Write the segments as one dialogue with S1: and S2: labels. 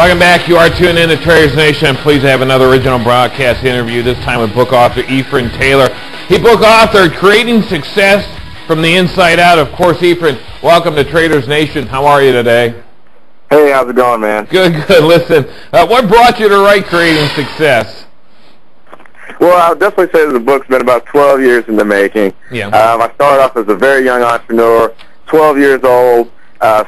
S1: Welcome back. You are tuned in to Traders Nation. I'm pleased to have another original broadcast interview, this time with book author Ephren Taylor. He book authored Creating Success from the Inside Out. Of course, Ephren, welcome to Traders Nation. How are you today?
S2: Hey, how's it going, man?
S1: Good, good. Listen, what brought you to write Creating Success?
S2: Well, I would definitely say that the book's been about 12 years in the making.
S1: Yeah.
S2: I started off as a very young entrepreneur, 12 years old.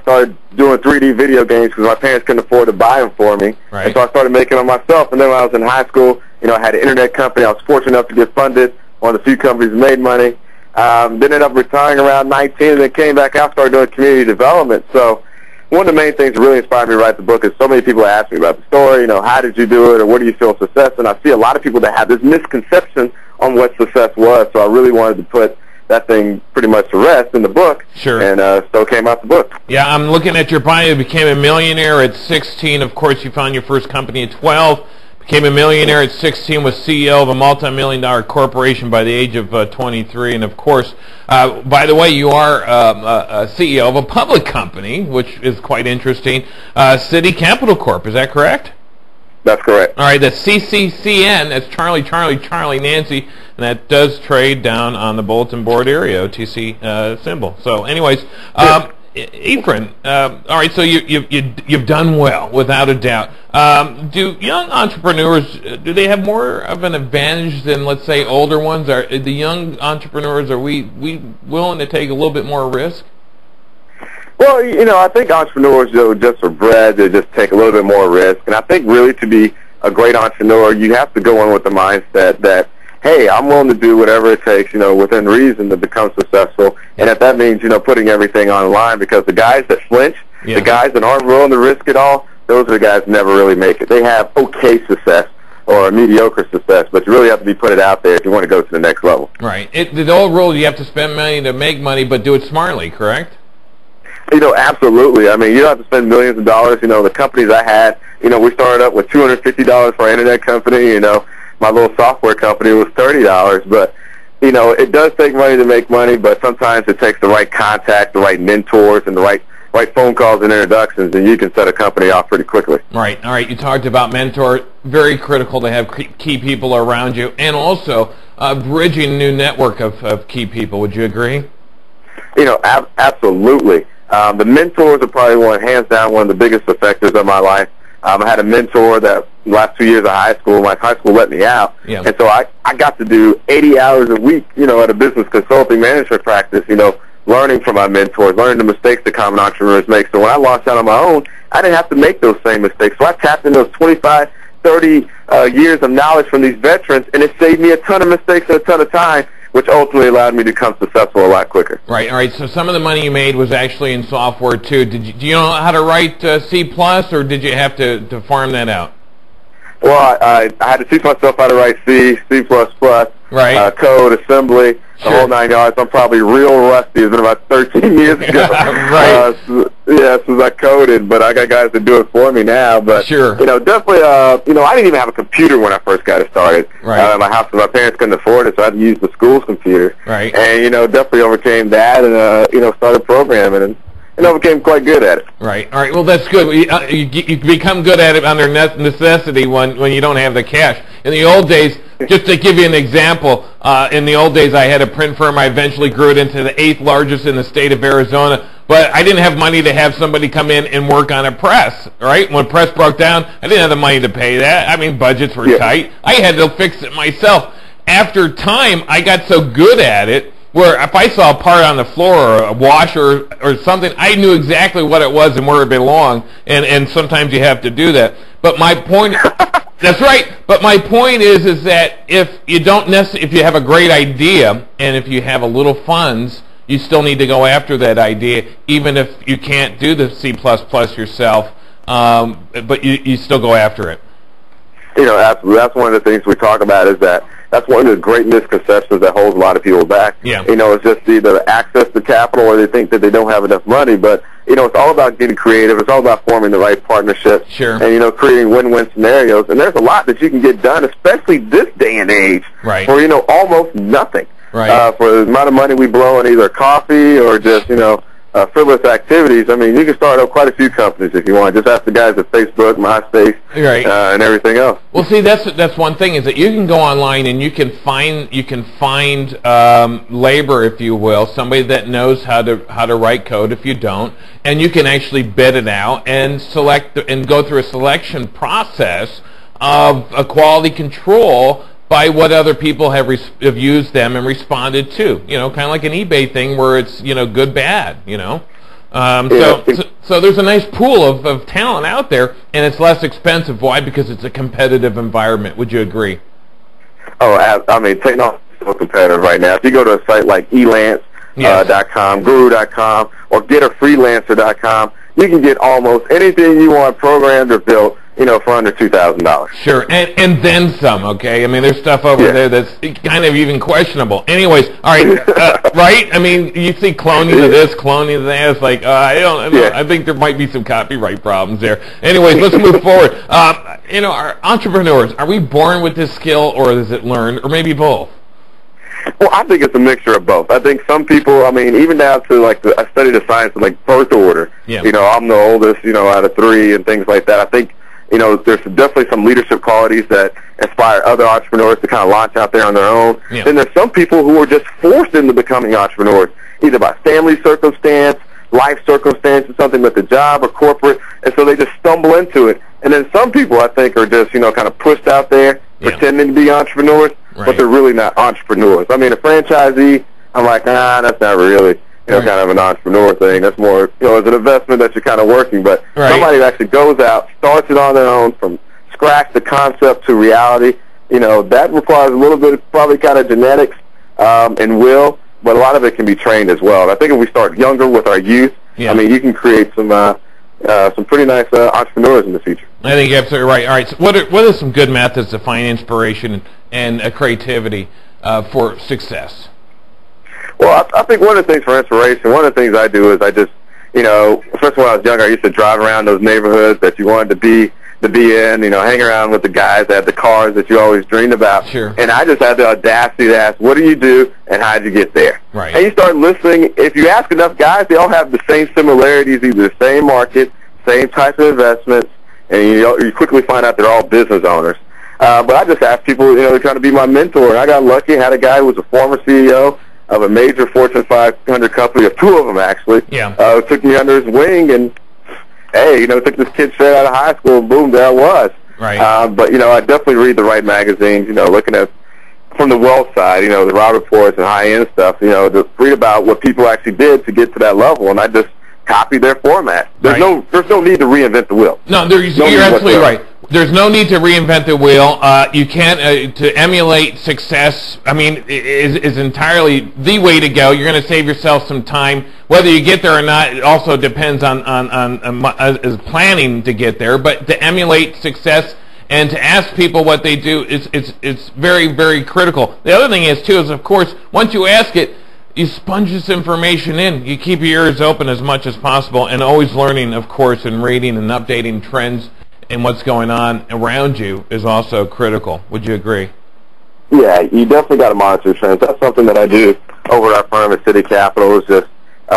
S2: Started doing 3D video games because my parents couldn't afford to buy them for me.
S1: Right.
S2: And so I started making them myself. And then when I was in high school, I had an internet company. I was fortunate enough to get funded. One of the few companies that made money. Then ended up retiring around 19 and then came back out and started doing community development. So one of the main things that really inspired me to write the book is so many people ask me about the story, how did you do it or what do you feel success? And I see a lot of people that have this misconception on what success was. So I really wanted to put that thing pretty much to rest in the book.
S1: Sure.
S2: And so came out the book.
S1: Yeah, I'm looking at your bio. You became a millionaire at 16. Of course, you found your first company at 12. Became a millionaire at 16, was CEO of a multi-million-dollar corporation by the age of 23. And, of course, by the way, you are a CEO of a public company, which is quite interesting, City Capital Corp. Is that correct?
S2: That's correct.
S1: All right, that's CCCN. That's Charlie, Charlie, Charlie, Nancy, and that does trade down on the bulletin board area, OTC symbol. So, anyways, Ephren, all right, so you've done well, without a doubt. Do young entrepreneurs, do they have more of an advantage than, let's say, older ones? Are the young entrepreneurs, are we willing to take a little bit more risk?
S2: Well, I think entrepreneurs, just are bred to just take a little bit more risk. And I think really to be a great entrepreneur, you have to go in with the mindset that, hey, I'm willing to do whatever it takes, within reason to become successful. And if that means, putting everything on the line, because the guys that flinch, the guys that aren't willing to risk it all, those are the guys that never really make it. They have okay success or a mediocre success, but you really have to be put it out there if you want to go to the next level.
S1: Right. The old rule, you have to spend money to make money, but do it smartly, correct?
S2: Absolutely. I mean, you don't have to spend millions of dollars. The companies I had, we started up with $250 for our internet company. My little software company was $30. But, it does take money to make money, but sometimes it takes the right contact, the right mentors, and the right phone calls and introductions, and you can set a company off pretty quickly.
S1: Right. All right. You talked about mentor. Very critical to have key people around you, and also bridging a new network of key people. Would you agree?
S2: Absolutely. The mentors are probably hands down, one of the biggest factors of my life. I had a mentor that the last 2 years of high school, my high school let me out.
S1: Yeah.
S2: And so I got to do 80 hours a week, at a business consulting management practice, learning from my mentors, learning the mistakes that common entrepreneurs make. So when I launched out on my own, I didn't have to make those same mistakes. So I tapped into those 25, 30 years of knowledge from these veterans, and it saved me a ton of mistakes and a ton of time, which ultimately allowed me to become successful a lot quicker.
S1: Right. All right. So some of the money you made was actually in software too. Do you know how to write C++, or did you have to farm that out?
S2: Well, I had to teach myself how to write C++,
S1: right.
S2: Code, assembly, the whole 9 yards. I'm probably real rusty. It's been about 13 years ago.
S1: Right.
S2: Since I coded, but I got guys that do it for me now. But
S1: sure.
S2: Definitely. I didn't even have a computer when I first got it started.
S1: Right.
S2: My house, my parents couldn't afford it, so I had to use the school's computer.
S1: Right.
S2: And definitely overcame that, and started programming, and became quite good at it.
S1: Right. All right. Well, that's good. You become good at it under necessity when you don't have the cash. In the old days, just to give you an example, in the old days I had a print firm. I eventually grew it into the 8th largest in the state of Arizona. But I didn't have money to have somebody come in and work on a press, right? When press broke down, I didn't have the money to pay that. I mean, budgets were tight. I had to fix it myself. After time, I got so good at it where if I saw a part on the floor or a washer or something, I knew exactly what it was and where it belonged. And sometimes you have to do that. But my point... That's right. But my point is that if you don't if you have a great idea and if you have a little funds, you still need to go after that idea, even if you can't do the C++ yourself. But you still go after it.
S2: Absolutely. That's one of the things we talk about is that's one of the great misconceptions that holds a lot of people back.
S1: Yeah.
S2: It's just either access to capital or they think that they don't have enough money. But, it's all about getting creative. It's all about forming the right partnerships.
S1: Sure.
S2: And, creating win-win scenarios. And there's a lot that you can get done, especially this day and age,
S1: right,
S2: for, almost nothing.
S1: Right.
S2: For the amount of money we blow on either coffee or just, frivolous activities, I mean, you can start up quite a few companies if you want. Just ask the guys at Facebook, MySpace,
S1: right.
S2: And everything else.
S1: Well, see, that's one thing, is that you can go online and you can find labor, if you will, somebody that knows how to write code if you don't, and you can actually bid it out and select and go through a selection process of a quality control by what other people have used them and responded to. You know, kind of like an eBay thing where it's, you know, good, bad, you know. So there's a nice pool of talent out there, and it's less expensive. Why? Because it's a competitive environment. Would you agree?
S2: Oh, I mean, technology is so competitive right now. If you go to a site like elance.com, guru.com, or getafreelancer.com, you can get almost anything you want programmed or built, you know, for under $2,000.
S1: Sure, and then some, okay? I mean, there's stuff over there that's kind of even questionable. Anyways, all right, right? I mean, you see cloning of this, cloning of that. It's like, I don't know. I think there might be some copyright problems there. Anyways, let's move forward. You know, our entrepreneurs, are we born with this skill, or is it learned, or maybe both?
S2: Well, I think it's a mixture of both. I think some people, I mean, even down to, like, I studied the science of, like, birth order. Yeah. You know, I'm the oldest, you know, out of 3 and things like that. I think, you know, there's definitely some leadership qualities that inspire other entrepreneurs to kind of launch out there on their own. Yeah. Then there's some people who are just forced into becoming entrepreneurs, either by family circumstance, life circumstances, something with the job or corporate, and so they just stumble into it. And then some people, I think, are just, you know, kind of pushed out there, pretending to be entrepreneurs, but they're really not entrepreneurs. I mean, a franchisee, I'm like, that's not really, you know, kind of an entrepreneur thing. That's more, you know, it's an investment that you're kind of working. But somebody that actually goes out, starts it on their own from scratch, the concept to reality, you know, that requires a little bit of probably kind of genetics and will, but a lot of it can be trained as well. And I think if we start younger with our youth, I mean, you can create some pretty nice entrepreneurs in the future.
S1: I think you're absolutely right. All right, so what are some good methods to find inspiration and creativity for success?
S2: Well, I think one of the things for inspiration, one of the things I do is I just, you know, first when I was younger, I used to drive around those neighborhoods that you wanted to be in, you know, hang around with the guys that had the cars that you always dreamed about.
S1: Sure.
S2: And I just had the audacity to ask, what do you do and how did you get there?
S1: Right.
S2: And you start listening. If you ask enough guys, they all have the same similarities, either the same market, same type of investments, and you quickly find out they're all business owners. But I just asked people, you know, they're trying to be my mentor. And I got lucky and had a guy who was a former CEO of a major Fortune 500 company, of 2 of them actually.
S1: Yeah.
S2: Took me under his wing and, hey, you know, took this kid straight out of high school and boom, there I was.
S1: Right.
S2: But, you know, I definitely read the right magazines, you know, looking at, from the wealth side, you know, the Robb Reports and high-end stuff, you know, to read about what people actually did to get to that level, and I just copy their format. There's no need to reinvent the wheel.
S1: No, you're absolutely right. There's no need to reinvent the wheel. You can't to emulate success. I mean, is entirely the way to go. You're going to save yourself some time. Whether you get there or not, it also depends on planning to get there. But to emulate success and to ask people what they do it's very, very critical. The other thing is of course, once you ask it, you sponge this information in. You keep your ears open as much as possible, and always learning, of course, and reading and updating trends and what's going on around you is also critical. Would you agree?
S2: Yeah, you definitely got to monitor trends. That's something that I do over at our firm at City Capital, is just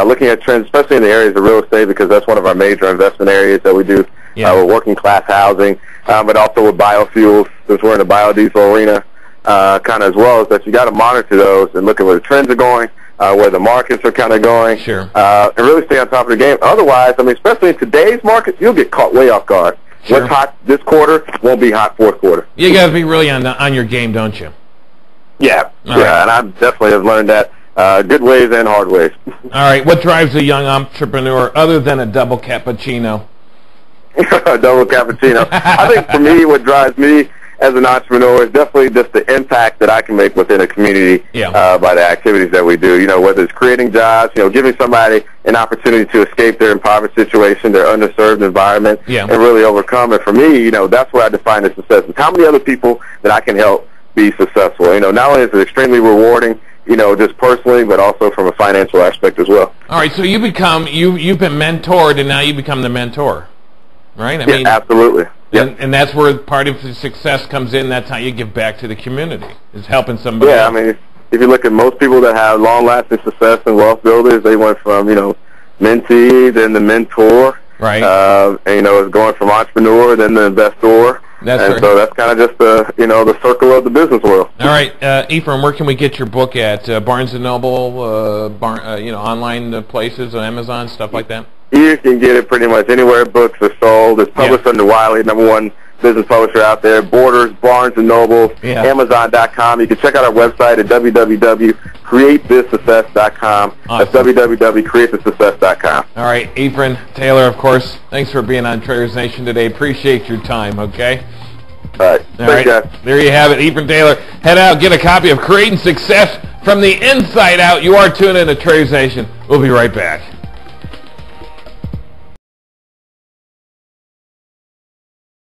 S2: looking at trends, especially in the areas of real estate, because that's one of our major investment areas that we do with working class housing, but also with biofuels, since we're in the biodiesel arena, kind of as well, is that you got to monitor those and look at where the trends are going, where the markets are kind of going, and really stay on top of the game. Otherwise, I mean, especially in today's market, you'll get caught way off guard.
S1: Sure.
S2: What's hot this quarter won't be hot fourth quarter.
S1: You got to be really on your game, don't you?
S2: Yeah, and I definitely have learned that good ways and hard ways.
S1: All right, what drives a young entrepreneur other than a double cappuccino?
S2: Double cappuccino. I think for me, what drives me as an entrepreneur is definitely just the impact that I can make within a community by the activities that we do. You know, whether it's creating jobs, you know, giving somebody an opportunity to escape their impoverished situation, their underserved environment, and really overcome it. For me, you know, that's what I define as success. Is how many other people that I can help be successful. You know, not only is it extremely rewarding, you know, just personally, but also from a financial aspect as well.
S1: All right, so you've been mentored, and now you become the mentor, right? I mean,
S2: absolutely.
S1: And that's where part of the success comes in. That's how you give back to the community, is helping somebody else.
S2: I mean, if you look at most people that have long-lasting success and wealth builders, they went from, you know, mentee, then the mentor.
S1: Right.
S2: And, it's going from entrepreneur, then the investor.
S1: That's
S2: and
S1: right.
S2: so that's kind of just the circle of the business world.
S1: All right, Ephren, where can we get your book at? Barnes & Noble, online places, Amazon, stuff like that?
S2: You can get it pretty much anywhere books are sold. It's published under Wiley, #1 business publisher out there. Borders, Barnes & Noble, Amazon.com. You can check out our website at www.createthissuccess.com.
S1: Awesome.
S2: That's www.createthissuccess.com.
S1: All right, Ephren Taylor, of course, thanks for being on Traders Nation today. Appreciate your time, okay?
S2: All right. Thanks, guys.
S1: There you have it. Ephren Taylor. Head out, get a copy of Creating Success from the Inside Out. You are tuned in to Traders Nation. We'll be right back.